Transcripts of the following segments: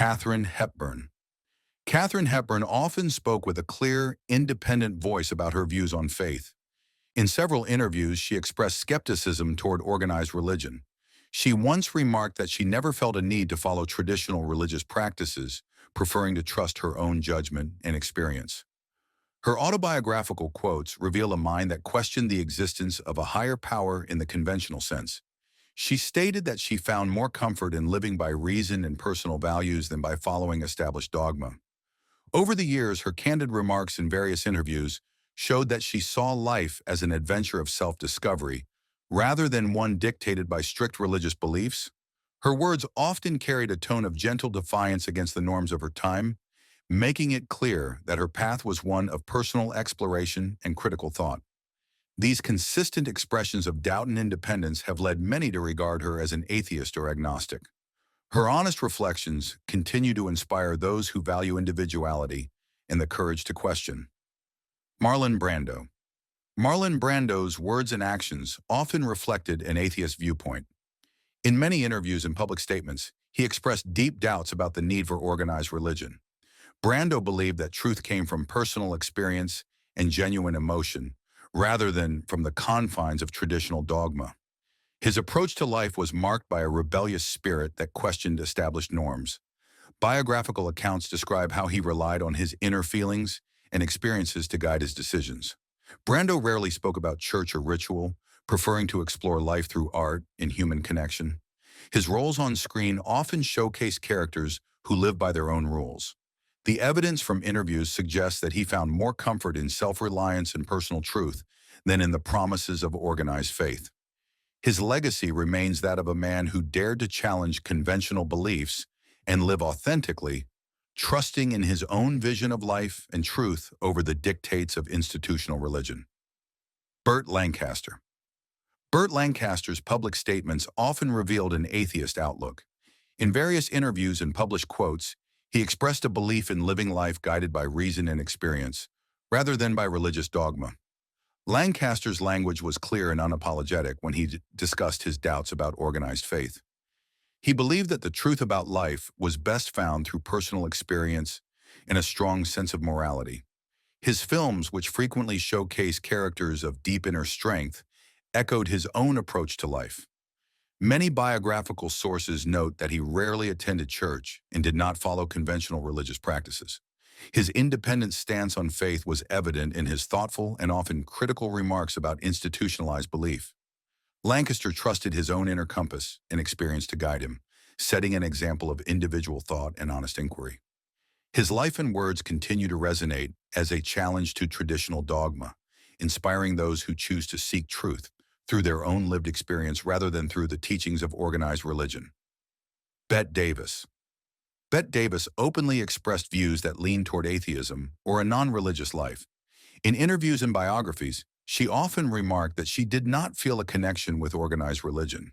Katherine Hepburn. Katherine Hepburn often spoke with a clear, independent voice about her views on faith. In several interviews, she expressed skepticism toward organized religion. She once remarked that she never felt a need to follow traditional religious practices, preferring to trust her own judgment and experience. Her autobiographical quotes reveal a mind that questioned the existence of a higher power in the conventional sense. She stated that she found more comfort in living by reason and personal values than by following established dogma. Over the years, her candid remarks in various interviews showed that she saw life as an adventure of self-discovery, rather than one dictated by strict religious beliefs. Her words often carried a tone of gentle defiance against the norms of her time, making it clear that her path was one of personal exploration and critical thought. These consistent expressions of doubt and independence have led many to regard her as an atheist or agnostic. Her honest reflections continue to inspire those who value individuality and the courage to question. Marlon Brando. Marlon Brando's words and actions often reflected an atheist viewpoint. In many interviews and public statements, he expressed deep doubts about the need for organized religion. Brando believed that truth came from personal experience and genuine emotion, rather than from the confines of traditional dogma. His approach to life was marked by a rebellious spirit that questioned established norms. Biographical accounts describe how he relied on his inner feelings and experiences to guide his decisions. Brando rarely spoke about church or ritual, preferring to explore life through art and human connection. His roles on screen often showcase characters who live by their own rules. The evidence from interviews suggests that he found more comfort in self-reliance and personal truth than in the promises of organized faith. His legacy remains that of a man who dared to challenge conventional beliefs and live authentically, trusting in his own vision of life and truth over the dictates of institutional religion. Bert Lancaster. Bert Lancaster's public statements often revealed an atheist outlook. In various interviews and published quotes, he expressed a belief in living life guided by reason and experience, rather than by religious dogma. Lancaster's language was clear and unapologetic when he discussed his doubts about organized faith. He believed that the truth about life was best found through personal experience and a strong sense of morality. His films, which frequently showcase characters of deep inner strength, echoed his own approach to life. Many biographical sources note that he rarely attended church and did not follow conventional religious practices. His independent stance on faith was evident in his thoughtful and often critical remarks about institutionalized belief. Lancaster trusted his own inner compass and experience to guide him, setting an example of individual thought and honest inquiry. His life and words continue to resonate as a challenge to traditional dogma, inspiring those who choose to seek truth through their own lived experience rather than through the teachings of organized religion. Bette Davis. Bette Davis openly expressed views that leaned toward atheism or a non-religious life. In interviews and biographies, she often remarked that she did not feel a connection with organized religion.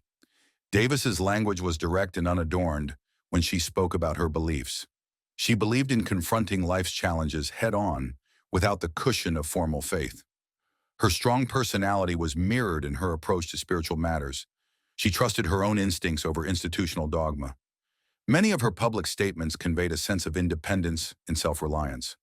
Davis's language was direct and unadorned when she spoke about her beliefs. She believed in confronting life's challenges head-on without the cushion of formal faith. Her strong personality was mirrored in her approach to spiritual matters. She trusted her own instincts over institutional dogma. Many of her public statements conveyed a sense of independence and self-reliance.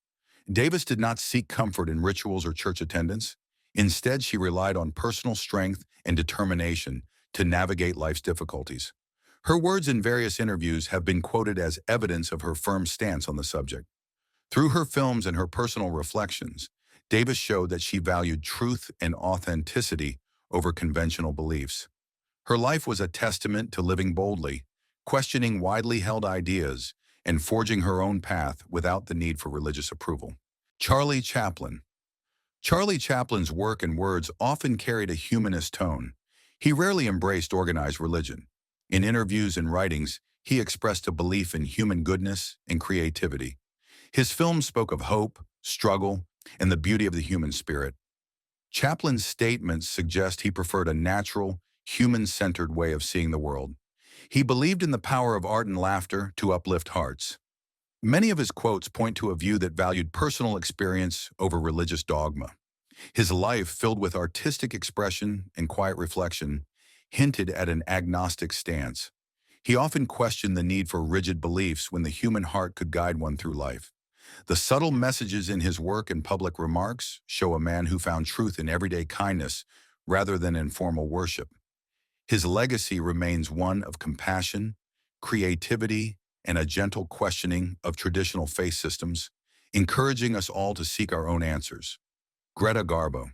Davis did not seek comfort in rituals or church attendance. Instead, she relied on personal strength and determination to navigate life's difficulties. Her words in various interviews have been quoted as evidence of her firm stance on the subject. Through her films and her personal reflections, Davis showed that she valued truth and authenticity over conventional beliefs. Her life was a testament to living boldly, questioning widely held ideas, and forging her own path without the need for religious approval. Charlie Chaplin. Charlie Chaplin's work and words often carried a humanist tone. He rarely embraced organized religion. In interviews and writings, he expressed a belief in human goodness and creativity. His films spoke of hope, struggle, and the beauty of the human spirit. Chaplin's statements suggest he preferred a natural, human-centered way of seeing the world. He believed in the power of art and laughter to uplift hearts. Many of his quotes point to a view that valued personal experience over religious dogma. His life, filled with artistic expression and quiet reflection, hinted at an agnostic stance. He often questioned the need for rigid beliefs when the human heart could guide one through life. The subtle messages in his work and public remarks show a man who found truth in everyday kindness rather than in formal worship. His legacy remains one of compassion, creativity, and a gentle questioning of traditional faith systems, encouraging us all to seek our own answers. Greta Garbo.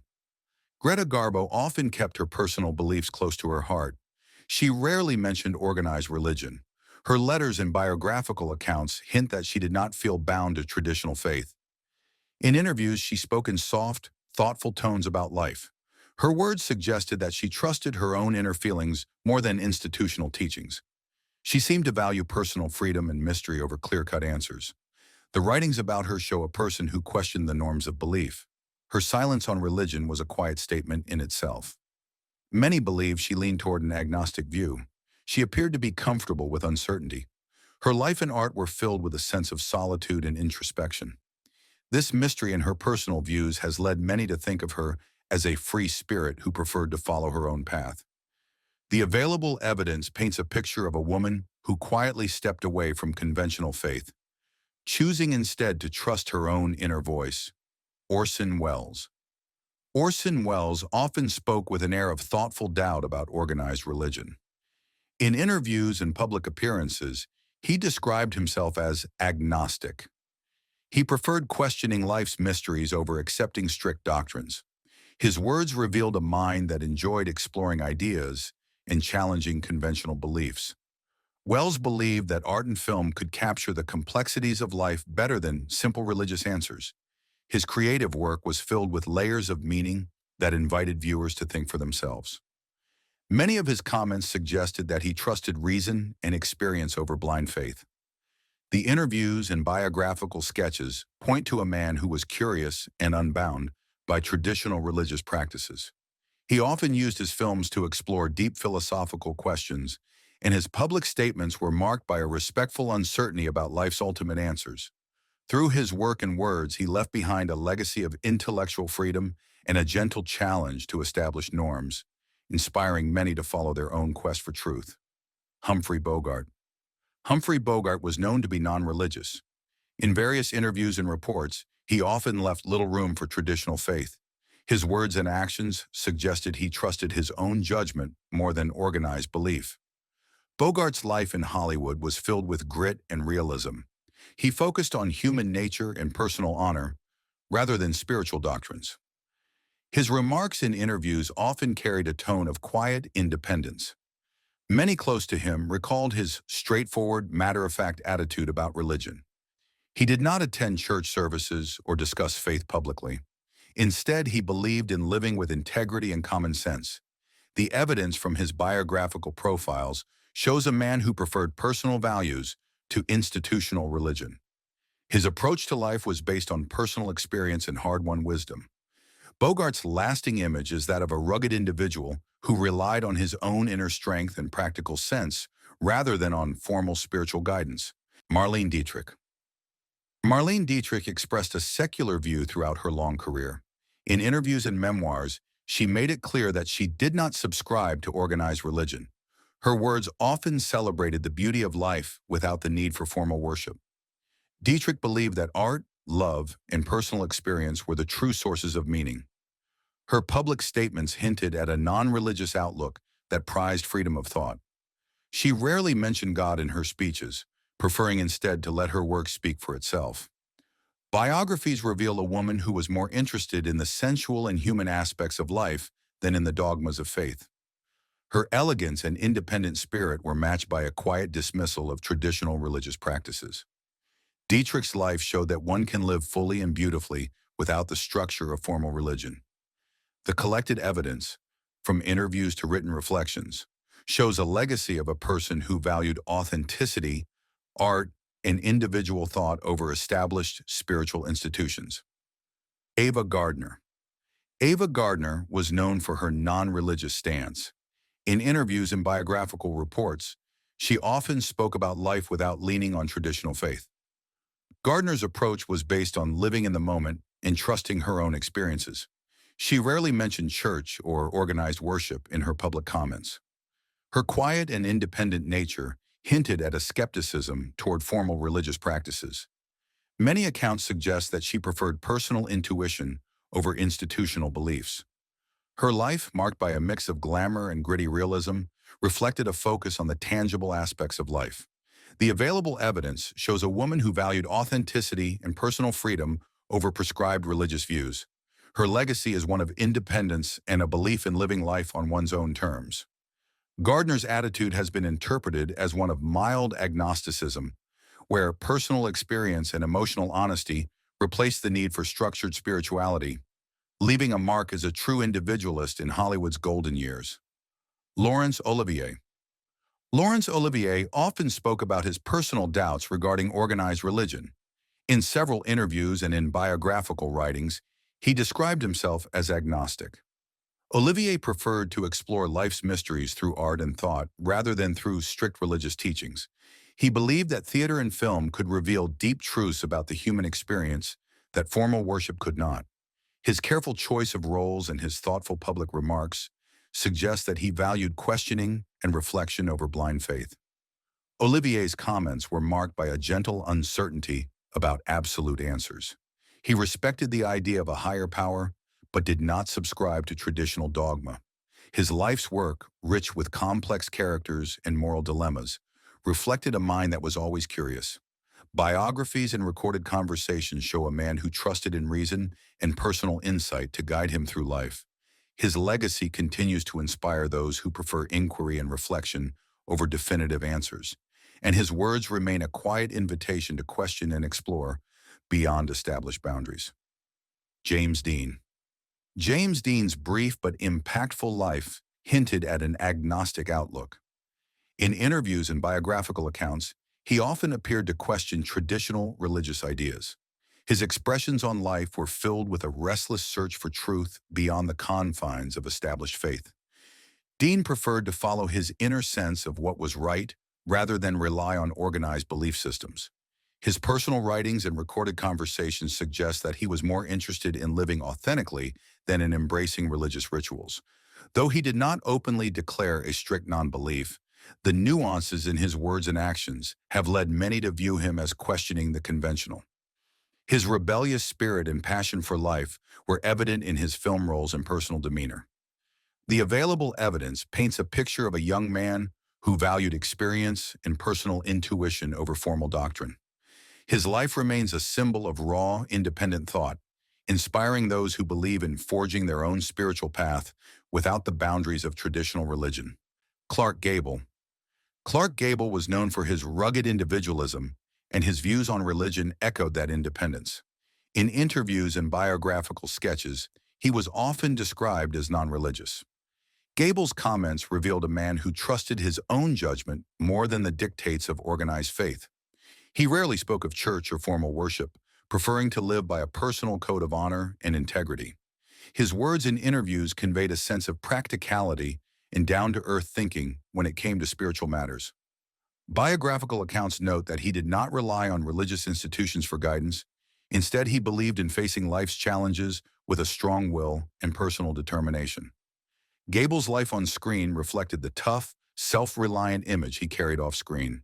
Greta Garbo often kept her personal beliefs close to her heart. She rarely mentioned organized religion. Her letters and biographical accounts hint that she did not feel bound to traditional faith. In interviews, she spoke in soft, thoughtful tones about life. Her words suggested that she trusted her own inner feelings more than institutional teachings. She seemed to value personal freedom and mystery over clear-cut answers. The writings about her show a person who questioned the norms of belief. Her silence on religion was a quiet statement in itself. Many believe she leaned toward an agnostic view. She appeared to be comfortable with uncertainty. Her life and art were filled with a sense of solitude and introspection. This mystery in her personal views has led many to think of her as a free spirit who preferred to follow her own path. The available evidence paints a picture of a woman who quietly stepped away from conventional faith, choosing instead to trust her own inner voice. Orson Welles. Orson Welles often spoke with an air of thoughtful doubt about organized religion. In interviews and public appearances, he described himself as agnostic. He preferred questioning life's mysteries over accepting strict doctrines. His words revealed a mind that enjoyed exploring ideas and challenging conventional beliefs. Welles believed that art and film could capture the complexities of life better than simple religious answers. His creative work was filled with layers of meaning that invited viewers to think for themselves. Many of his comments suggested that he trusted reason and experience over blind faith. The interviews and biographical sketches point to a man who was curious and unbound by traditional religious practices. He often used his films to explore deep philosophical questions, and his public statements were marked by a respectful uncertainty about life's ultimate answers. Through his work and words, he left behind a legacy of intellectual freedom and a gentle challenge to established norms, inspiring many to follow their own quest for truth. Humphrey Bogart. Humphrey Bogart was known to be non-religious. In various interviews and reports, he often left little room for traditional faith. His words and actions suggested he trusted his own judgment more than organized belief. Bogart's life in Hollywood was filled with grit and realism. He focused on human nature and personal honor rather than spiritual doctrines. His remarks in interviews often carried a tone of quiet independence. Many close to him recalled his straightforward, matter-of-fact attitude about religion. He did not attend church services or discuss faith publicly. Instead, he believed in living with integrity and common sense. The evidence from his biographical profiles shows a man who preferred personal values to institutional religion. His approach to life was based on personal experience and hard-won wisdom. Bogart's lasting image is that of a rugged individual who relied on his own inner strength and practical sense rather than on formal spiritual guidance. Marlene Dietrich. Marlene Dietrich expressed a secular view throughout her long career. In interviews and memoirs, she made it clear that she did not subscribe to organized religion. Her words often celebrated the beauty of life without the need for formal worship. Dietrich believed that art, love, and personal experience were the true sources of meaning. Her public statements hinted at a non-religious outlook that prized freedom of thought. She rarely mentioned God in her speeches, preferring instead to let her work speak for itself. Biographies reveal a woman who was more interested in the sensual and human aspects of life than in the dogmas of faith. Her elegance and independent spirit were matched by a quiet dismissal of traditional religious practices. Dietrich's life showed that one can live fully and beautifully without the structure of formal religion. The collected evidence, from interviews to written reflections, shows a legacy of a person who valued authenticity, art, and individual thought over established spiritual institutions. Ava Gardner. Ava Gardner was known for her non-religious stance. In interviews and biographical reports, she often spoke about life without leaning on traditional faith. Gardner's approach was based on living in the moment and trusting her own experiences. She rarely mentioned church or organized worship in her public comments. Her quiet and independent nature hinted at a skepticism toward formal religious practices. Many accounts suggest that she preferred personal intuition over institutional beliefs. Her life, marked by a mix of glamour and gritty realism, reflected a focus on the tangible aspects of life. The available evidence shows a woman who valued authenticity and personal freedom over prescribed religious views. Her legacy is one of independence and a belief in living life on one's own terms. Gardner's attitude has been interpreted as one of mild agnosticism, where personal experience and emotional honesty replace the need for structured spirituality, leaving a mark as a true individualist in Hollywood's golden years. Laurence Olivier. Laurence Olivier often spoke about his personal doubts regarding organized religion. In several interviews and in biographical writings, he described himself as agnostic. Olivier preferred to explore life's mysteries through art and thought rather than through strict religious teachings. He believed that theater and film could reveal deep truths about the human experience that formal worship could not. His careful choice of roles and his thoughtful public remarks suggest that he valued questioning and reflection over blind faith. Olivier's comments were marked by a gentle uncertainty about absolute answers. He respected the idea of a higher power, but did not subscribe to traditional dogma. His life's work, rich with complex characters and moral dilemmas, reflected a mind that was always curious. Biographies and recorded conversations show a man who trusted in reason and personal insight to guide him through life. His legacy continues to inspire those who prefer inquiry and reflection over definitive answers, and his words remain a quiet invitation to question and explore beyond established boundaries. James Dean. James Dean's brief but impactful life hinted at an agnostic outlook. In interviews and biographical accounts, he often appeared to question traditional religious ideas. His expressions on life were filled with a restless search for truth beyond the confines of established faith. Dean preferred to follow his inner sense of what was right rather than rely on organized belief systems. His personal writings and recorded conversations suggest that he was more interested in living authentically than in embracing religious rituals. Though he did not openly declare a strict non-belief, the nuances in his words and actions have led many to view him as questioning the conventional. His rebellious spirit and passion for life were evident in his film roles and personal demeanor. The available evidence paints a picture of a young man who valued experience and personal intuition over formal doctrine. His life remains a symbol of raw, independent thought, inspiring those who believe in forging their own spiritual path without the boundaries of traditional religion. Clark Gable. Clark Gable was known for his rugged individualism, and his views on religion echoed that independence. In interviews and biographical sketches, he was often described as non-religious. Gable's comments revealed a man who trusted his own judgment more than the dictates of organized faith. He rarely spoke of church or formal worship, preferring to live by a personal code of honor and integrity. His words in interviews conveyed a sense of practicality and down-to-earth thinking when it came to spiritual matters. Biographical accounts note that he did not rely on religious institutions for guidance. Instead, he believed in facing life's challenges with a strong will and personal determination. Gable's life on screen reflected the tough, self-reliant image he carried off-screen.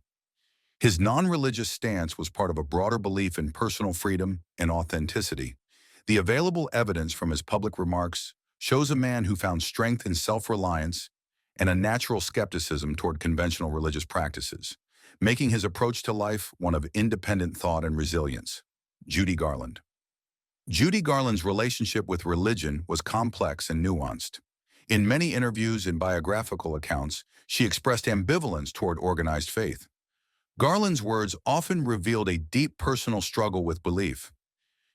His non-religious stance was part of a broader belief in personal freedom and authenticity. The available evidence from his public remarks shows a man who found strength in self-reliance and a natural skepticism toward conventional religious practices, making his approach to life one of independent thought and resilience. Judy Garland. Judy Garland's relationship with religion was complex and nuanced. In many interviews and biographical accounts, she expressed ambivalence toward organized faith. Garland's words often revealed a deep personal struggle with belief.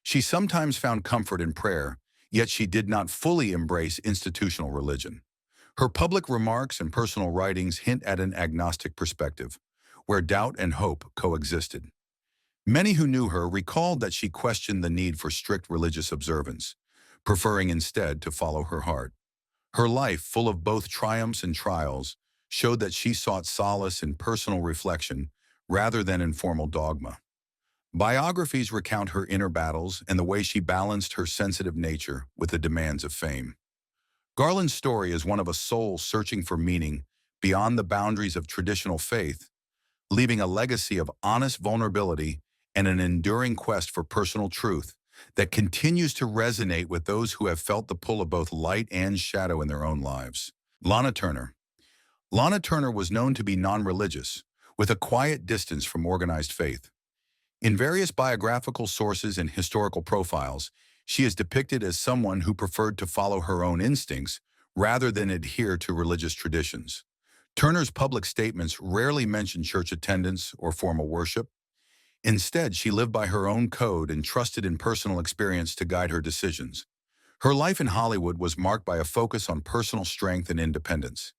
She sometimes found comfort in prayer, yet she did not fully embrace institutional religion. Her public remarks and personal writings hint at an agnostic perspective, where doubt and hope coexisted. Many who knew her recalled that she questioned the need for strict religious observance, preferring instead to follow her heart. Her life, full of both triumphs and trials, showed that she sought solace in personal reflection rather than in formal dogma. Biographies recount her inner battles and the way she balanced her sensitive nature with the demands of fame. Garland's story is one of a soul searching for meaning beyond the boundaries of traditional faith, leaving a legacy of honest vulnerability and an enduring quest for personal truth that continues to resonate with those who have felt the pull of both light and shadow in their own lives. Lana Turner. Lana Turner was known to be non-religious, with a quiet distance from organized faith. In various biographical sources and historical profiles, she is depicted as someone who preferred to follow her own instincts rather than adhere to religious traditions. Turner's public statements rarely mention church attendance or formal worship. Instead, she lived by her own code and trusted in personal experience to guide her decisions. Her life in Hollywood was marked by a focus on personal strength and independence.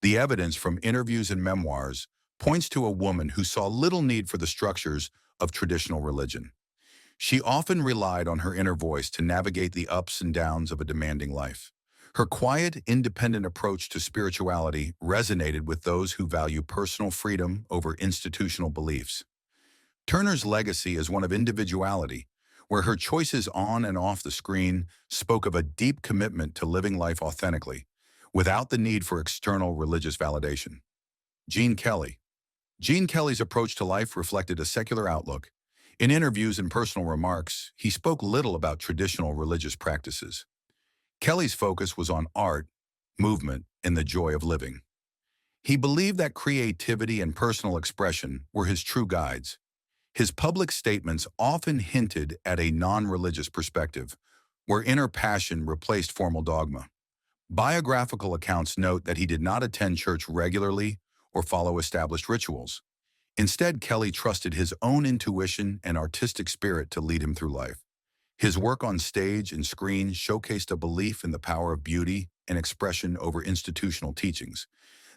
The evidence from interviews and memoirs points to a woman who saw little need for the structures of traditional religion. She often relied on her inner voice to navigate the ups and downs of a demanding life. Her quiet, independent approach to spirituality resonated with those who value personal freedom over institutional beliefs. Turner's legacy is one of individuality, where her choices on and off the screen spoke of a deep commitment to living life authentically, without the need for external religious validation. Gene Kelly. Gene Kelly's approach to life reflected a secular outlook. In interviews and personal remarks, he spoke little about traditional religious practices. Kelly's focus was on art, movement, and the joy of living. He believed that creativity and personal expression were his true guides. His public statements often hinted at a non-religious perspective, where inner passion replaced formal dogma. Biographical accounts note that he did not attend church regularly or follow established rituals. Instead, Kelly trusted his own intuition and artistic spirit to lead him through life. His work on stage and screen showcased a belief in the power of beauty and expression over institutional teachings.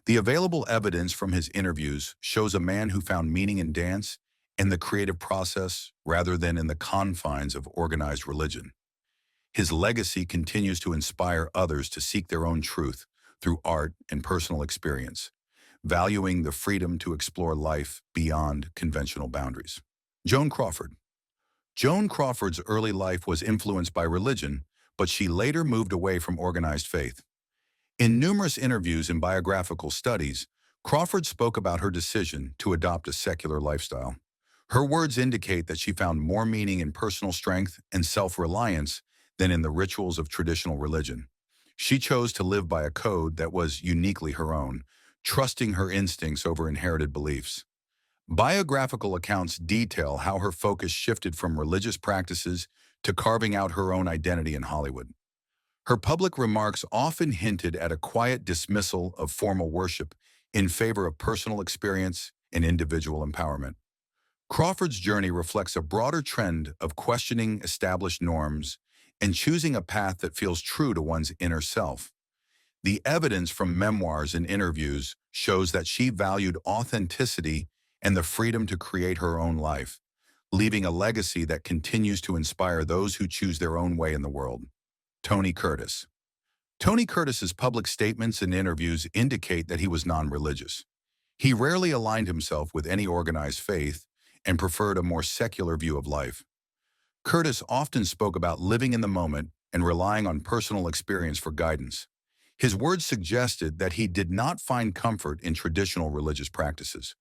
The available evidence from his interviews shows a man who found meaning in dance and the creative process rather than in the confines of organized religion. His legacy continues to inspire others to seek their own truth through art and personal experience, valuing the freedom to explore life beyond conventional boundaries. Joan Crawford. Joan Crawford's early life was influenced by religion, but she later moved away from organized faith. In numerous interviews and biographical studies, Crawford spoke about her decision to adopt a secular lifestyle. Her words indicate that she found more meaning in personal strength and self-reliance than in the rituals of traditional religion. She chose to live by a code that was uniquely her own, trusting her instincts over inherited beliefs. Biographical accounts detail how her focus shifted from religious practices to carving out her own identity in Hollywood. Her public remarks often hinted at a quiet dismissal of formal worship in favor of personal experience and individual empowerment. Crawford's journey reflects a broader trend of questioning established norms and choosing a path that feels true to one's inner self. The evidence from memoirs and interviews shows that she valued authenticity and the freedom to create her own life, leaving a legacy that continues to inspire those who choose their own way in the world. Tony Curtis. Tony Curtis's public statements and interviews indicate that he was non-religious. He rarely aligned himself with any organized faith and preferred a more secular view of life. Curtis often spoke about living in the moment and relying on personal experience for guidance. His words suggested that he did not find comfort in traditional religious practices.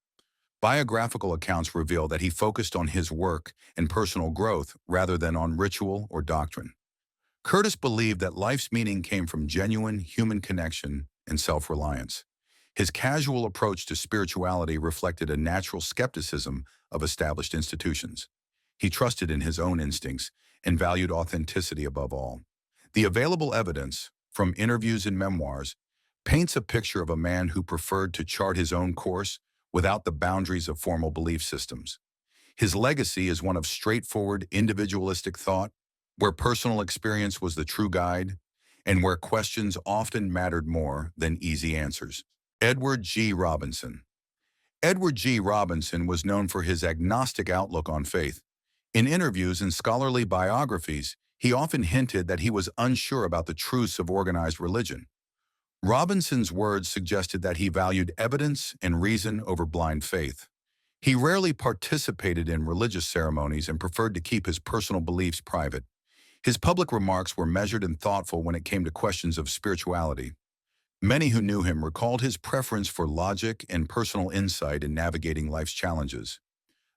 Biographical accounts reveal that he focused on his work and personal growth rather than on ritual or doctrine. Curtis believed that life's meaning came from genuine human connection and self-reliance. His casual approach to spirituality reflected a natural skepticism of established institutions. He trusted in his own instincts and valued authenticity above all. The available evidence, from interviews and memoirs, paints a picture of a man who preferred to chart his own course without the boundaries of formal belief systems. His legacy is one of straightforward, individualistic thought, where personal experience was the true guide, and where questions often mattered more than easy answers. Edward G. Robinson. Edward G. Robinson was known for his agnostic outlook on faith. In interviews and scholarly biographies, he often hinted that he was unsure about the truths of organized religion. Robinson's words suggested that he valued evidence and reason over blind faith. He rarely participated in religious ceremonies and preferred to keep his personal beliefs private. His public remarks were measured and thoughtful when it came to questions of spirituality. Many who knew him recalled his preference for logic and personal insight in navigating life's challenges.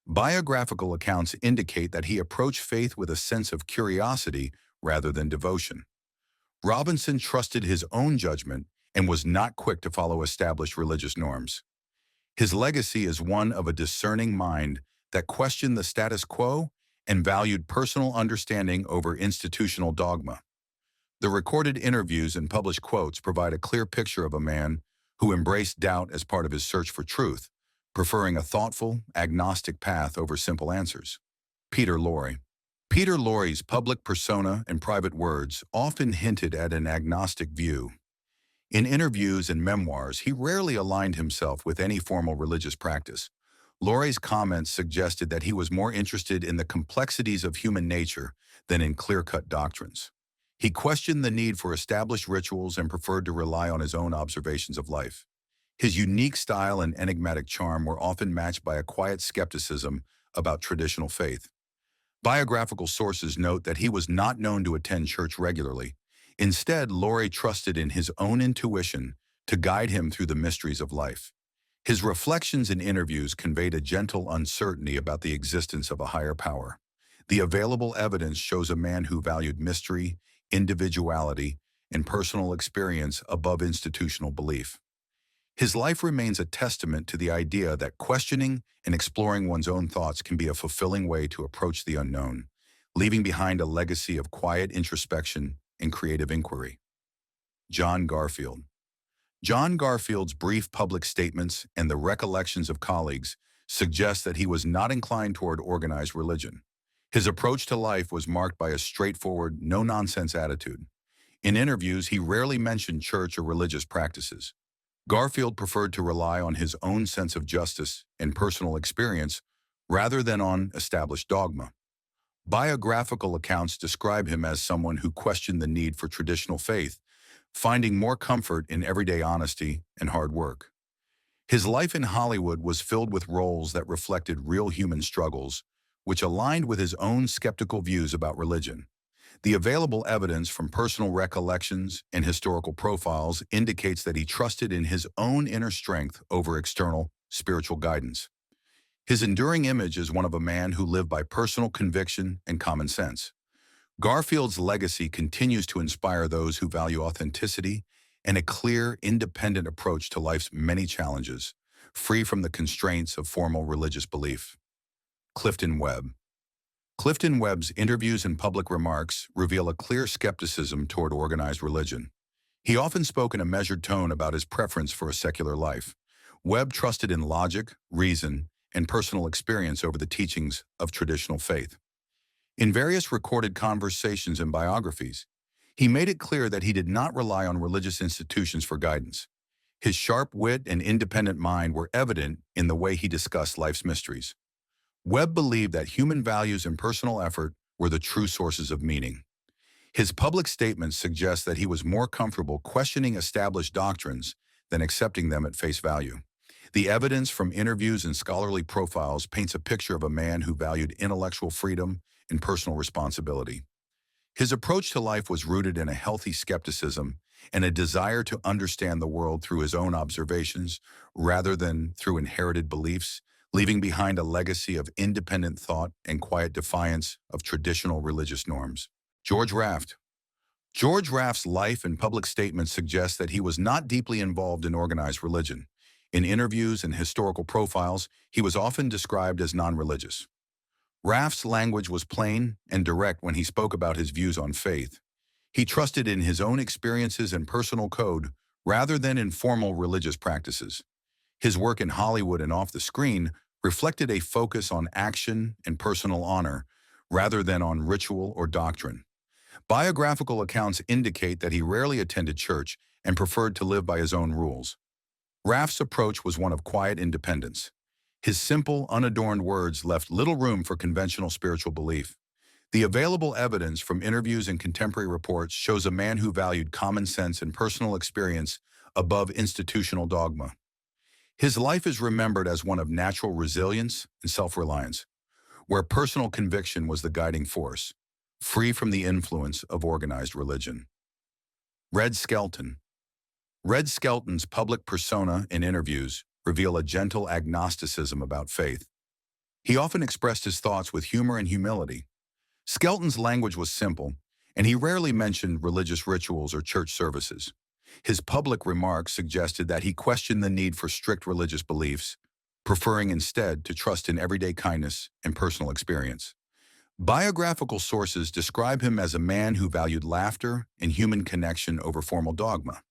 Biographical accounts indicate that he approached faith with a sense of curiosity rather than devotion. Robinson trusted his own judgment and was not quick to follow established religious norms. His legacy is one of a discerning mind that questioned the status quo and valued personal understanding over institutional dogma. The recorded interviews and published quotes provide a clear picture of a man who embraced doubt as part of his search for truth, preferring a thoughtful, agnostic path over simple answers. Peter Lorre. Peter Lorre's public persona and private words often hinted at an agnostic view. In interviews and memoirs, he rarely aligned himself with any formal religious practice. Lorre's comments suggested that he was more interested in the complexities of human nature than in clear-cut doctrines. He questioned the need for established rituals and preferred to rely on his own observations of life. His unique style and enigmatic charm were often matched by a quiet skepticism about traditional faith. Biographical sources note that he was not known to attend church regularly. Instead, Lorre trusted in his own intuition to guide him through the mysteries of life. His reflections in interviews conveyed a gentle uncertainty about the existence of a higher power. The available evidence shows a man who valued mystery, individuality, and personal experience above institutional belief. His life remains a testament to the idea that questioning and exploring one's own thoughts can be a fulfilling way to approach the unknown, leaving behind a legacy of quiet introspection and creative inquiry. John Garfield. John Garfield's brief public statements and the recollections of colleagues suggest that he was not inclined toward organized religion. His approach to life was marked by a straightforward, no-nonsense attitude. In interviews, he rarely mentioned church or religious practices. Garfield preferred to rely on his own sense of justice and personal experience rather than on established dogma. Biographical accounts describe him as someone who questioned the need for traditional faith, finding more comfort in everyday honesty and hard work. His life in Hollywood was filled with roles that reflected real human struggles, which aligned with his own skeptical views about religion. The available evidence from personal recollections and historical profiles indicates that he trusted in his own inner strength over external spiritual guidance. His enduring image is one of a man who lived by personal conviction and common sense. Garfield's legacy continues to inspire those who value authenticity and a clear, independent approach to life's many challenges, free from the constraints of formal religious belief. Clifton Webb. Clifton Webb's interviews and public remarks reveal a clear skepticism toward organized religion. He often spoke in a measured tone about his preference for a secular life. Webb trusted in logic, reason, and personal experience over the teachings of traditional faith. In various recorded conversations and biographies, he made it clear that he did not rely on religious institutions for guidance. His sharp wit and independent mind were evident in the way he discussed life's mysteries. Webb believed that human values and personal effort were the true sources of meaning. His public statements suggest that he was more comfortable questioning established doctrines than accepting them at face value. The evidence from interviews and scholarly profiles paints a picture of a man who valued intellectual freedom and personal responsibility. His approach to life was rooted in a healthy skepticism and a desire to understand the world through his own observations rather than through inherited beliefs, leaving behind a legacy of independent thought and quiet defiance of traditional religious norms. George Raft. George Raft's life and public statements suggest that he was not deeply involved in organized religion. In interviews and historical profiles, he was often described as non-religious. Raft's language was plain and direct when he spoke about his views on faith. He trusted in his own experiences and personal code rather than in formal religious practices. His work in Hollywood and off the screen reflected a focus on action and personal honor rather than on ritual or doctrine. Biographical accounts indicate that he rarely attended church and preferred to live by his own rules. Raft's approach was one of quiet independence. His simple, unadorned words left little room for conventional spiritual belief. The available evidence from interviews and contemporary reports shows a man who valued common sense and personal experience above institutional dogma. His life is remembered as one of natural resilience and self-reliance, where personal conviction was the guiding force, free from the influence of organized religion. Red Skelton. Red Skelton's public persona and interviews reveal a gentle agnosticism about faith. He often expressed his thoughts with humor and humility. Skelton's language was simple, and he rarely mentioned religious rituals or church services. His public remarks suggested that he questioned the need for strict religious beliefs, preferring instead to trust in everyday kindness and personal experience. Biographical sources describe him as a man who valued laughter and human connection over formal dogma.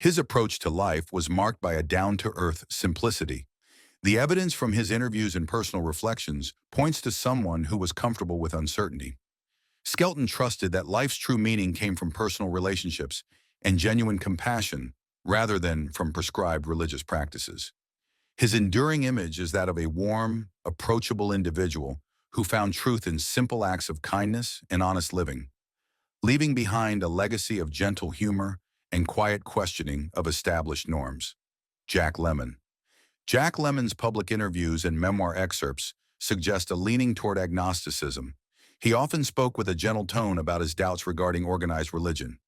His approach to life was marked by a down-to-earth simplicity. The evidence from his interviews and personal reflections points to someone who was comfortable with uncertainty. Skelton trusted that life's true meaning came from personal relationships and genuine compassion rather than from prescribed religious practices. His enduring image is that of a warm, approachable individual who found truth in simple acts of kindness and honest living, leaving behind a legacy of gentle humor and quiet questioning of established norms. Jack Lemmon. Jack Lemmon's public interviews and memoir excerpts suggest a leaning toward agnosticism. He often spoke with a gentle tone about his doubts regarding organized religion.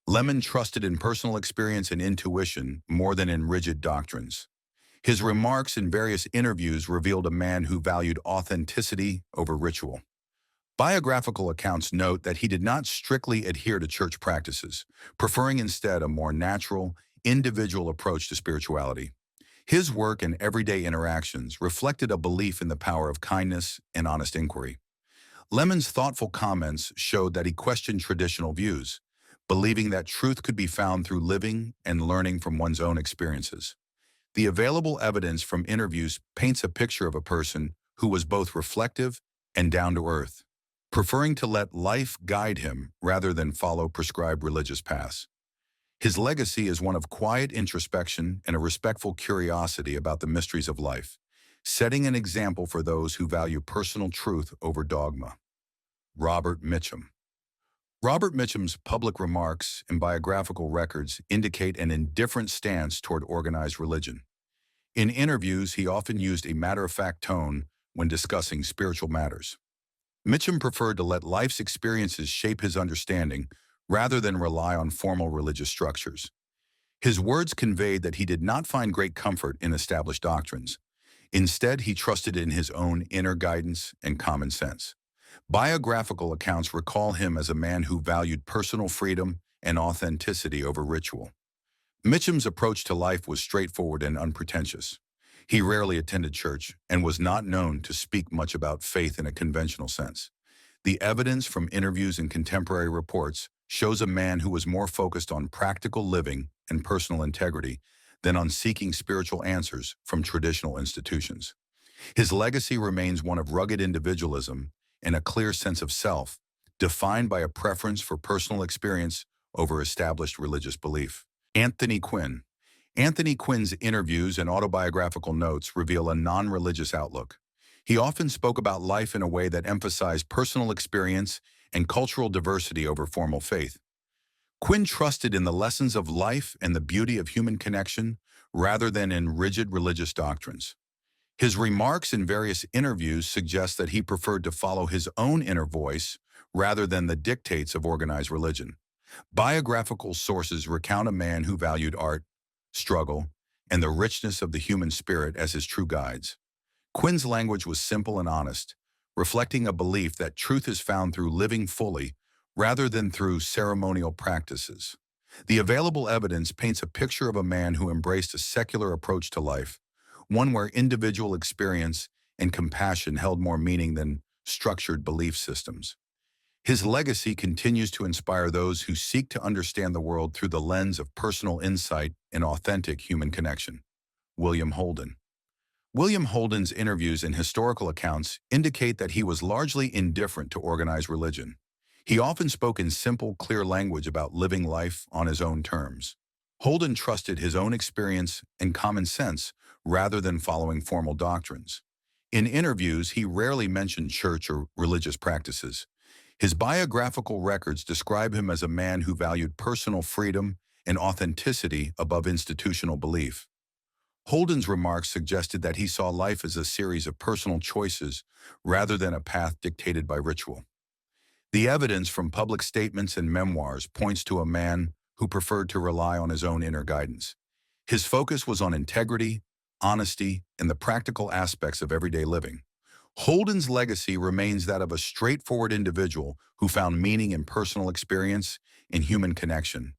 Lemmon trusted in personal experience and intuition more than in rigid doctrines. His remarks in various interviews revealed a man who valued authenticity over ritual. Biographical accounts note that he did not strictly adhere to church practices, preferring instead a more natural, individual approach to spirituality. His work and everyday interactions reflected a belief in the power of kindness and honest inquiry. Lemmon's thoughtful comments showed that he questioned traditional views, believing that truth could be found through living and learning from one's own experiences. The available evidence from interviews paints a picture of a person who was both reflective and down-to-earth, preferring to let life guide him rather than follow prescribed religious paths. His legacy is one of quiet introspection and a respectful curiosity about the mysteries of life, setting an example for those who value personal truth over dogma. Robert Mitchum. Robert Mitchum's public remarks and biographical records indicate an indifferent stance toward organized religion. In interviews, he often used a matter-of-fact tone when discussing spiritual matters. Mitchum preferred to let life's experiences shape his understanding rather than rely on formal religious structures. His words conveyed that he did not find great comfort in established doctrines. Instead, he trusted in his own inner guidance and common sense. Biographical accounts recall him as a man who valued personal freedom and authenticity over ritual. Mitchum's approach to life was straightforward and unpretentious. He rarely attended church and was not known to speak much about faith in a conventional sense. The evidence from interviews and contemporary reports shows a man who was more focused on practical living and personal integrity than on seeking spiritual answers from traditional institutions. His legacy remains one of rugged individualism and a clear sense of self, defined by a preference for personal experience over established religious belief. Anthony Quinn. Anthony Quinn's interviews and autobiographical notes reveal a non-religious outlook. He often spoke about life in a way that emphasized personal experience and cultural diversity over formal faith. Quinn trusted in the lessons of life and the beauty of human connection rather than in rigid religious doctrines. His remarks in various interviews suggest that he preferred to follow his own inner voice rather than the dictates of organized religion. Biographical sources recount a man who valued art, struggle, and the richness of the human spirit as his true guides. Quinn's language was simple and honest, reflecting a belief that truth is found through living fully rather than through ceremonial practices. The available evidence paints a picture of a man who embraced a secular approach to life, one where individual experience and compassion held more meaning than structured belief systems. His legacy continues to inspire those who seek to understand the world through the lens of personal insight and authentic human connection. William Holden. William Holden's interviews and historical accounts indicate that he was largely indifferent to organized religion. He often spoke in simple, clear language about living life on his own terms. Holden trusted his own experience and common sense rather than following formal doctrines. In interviews, he rarely mentioned church or religious practices. His biographical records describe him as a man who valued personal freedom and authenticity above institutional belief. Holden's remarks suggested that he saw life as a series of personal choices rather than a path dictated by ritual. The evidence from public statements and memoirs points to a man who preferred to rely on his own inner guidance. His focus was on integrity, honesty, and the practical aspects of everyday living. Holden's legacy remains that of a straightforward individual who found meaning in personal experience and human connection,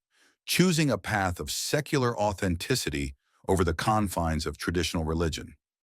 choosing a path of secular authenticity over the confines of traditional religion.